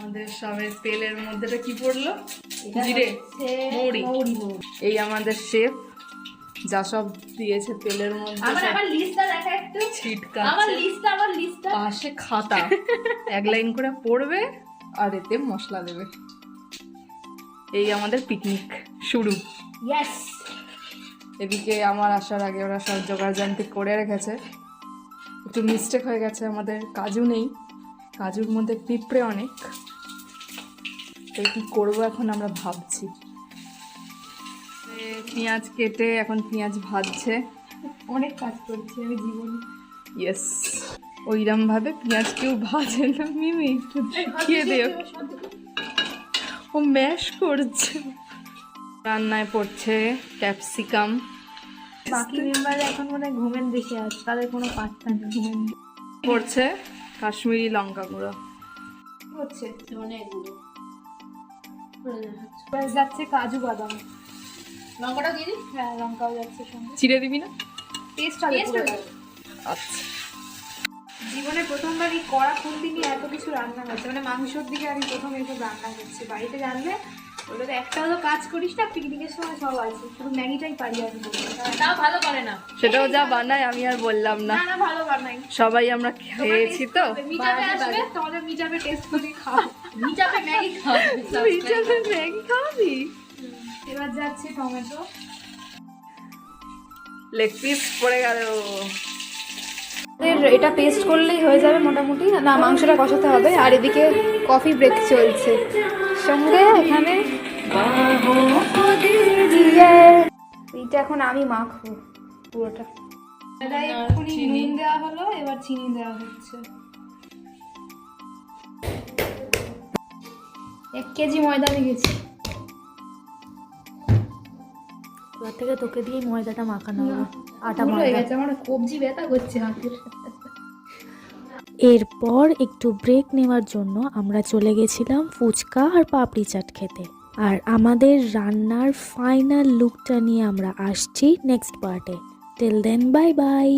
আমাদের সবের তেলের মধ্যেটা কি পড়লো? জিরে, মৌরি। এই আমাদের শেফ যা সব দিয়েছে তেলের মধ্যে। আমার লিস্টটা দেখা একটু। ছিটকাচ্ছে। আমার লিস্টটা পাশে খাতা, এক লাইন করে পড়বে আর এতে মশলা দেবে। এই আমাদের পিকনিক শুরু। ইয়েস। এদিকে আমার আসার আগে ওরা সব জোগাড় জান্তি করে রেখেছে। একটু মিস্টেক হয়ে গেছে, আমাদের কাজু নেই, কাজুর মধ্যে পিঁপড়ে অনেক। তাই কি করবো এখন আমরা ভাবছি। পেঁয়াজ কেটে এখন পেঁয়াজ ভাজছে। অনেক কাজ করছি আমি জীবনে। ইয়েস, ওইরকম ভাবে পেঁয়াজ কেউ ভাজে না মিমি, একটু দেখিয়ে দিও। ও ম্যাশ করছে। রান্নায় পড়ছে ক্যাপসিকাম। বাকি মেম্বার এখন মনে হয় ঘুমেন দেখে আছে, তাদের কোনো পাত্তা নেই। ঘুমেন পড়ছে কাশ্মীরি লঙ্কা গুঁড়ো। হচ্ছে যাচ্ছে কাজু বাদাম। লঙ্কাটা দিয়ে দিই? হ্যাঁ, লঙ্কাও যাচ্ছে সঙ্গে। চিড়ে দিবি না? টেস্ট হবে পুরোটা। আচ্ছা। জীবনে প্রথমবার এই কড়া খুন্তি নিয়ে এত কিছু রান্না হচ্ছে, মানে মাংসর দিকে আমি প্রথম এসব রান্না করছি। বাড়িতে জানলে ওটা তো একটাও তো কাজ করিস না, পিকনিকের সময় সব আছে, শুধু ম্যাগিটাই পারি আমি। তাও ভালো করে না, সেটাও যা বানায় আমি আর বললাম না। না ভালো বানাই। সবাই আমরা খেয়েছি তো। মিটাবে আসবে, তোমাদের মিটাবে টেস্ট করে খাও। মিটাবে ম্যাগি খাও। মিটাবে ম্যাগি খাবি? এবার যাচ্ছে টমেটো। লেগ পিস পড়ে গেল। এটা পেস্ট করলেই হয়ে যাবে মোটামুটি। না, মাংসটা কষাতে হবে। আর এদিকে কফি ব্রেক চলছে, সঙ্গে এখানে এইটা এখন আমি মাখবো পুরোটা। এক্ষুনি নুন দেওয়া হলো, এবার চিনি দেওয়া হচ্ছে। 1 কেজি ময়দা নিয়েছি। এবার থেকে তোকে দিয়ে ময়দাটা মাখানো হবে। আটা ভুল হয়ে ময়দা। গেছে, আমার কবজি ব্যথা করছে হাতের। এরপর একটু ব্রেক নেওয়ার জন্য আমরা চলে গেছিলাম ফুচকা আর পাপড়ি চাট খেতে। আর আমাদের রান্নার ফাইনাল লুকটা নিয়ে আমরা আসছি নেক্সট পার্টে। Till then bye by.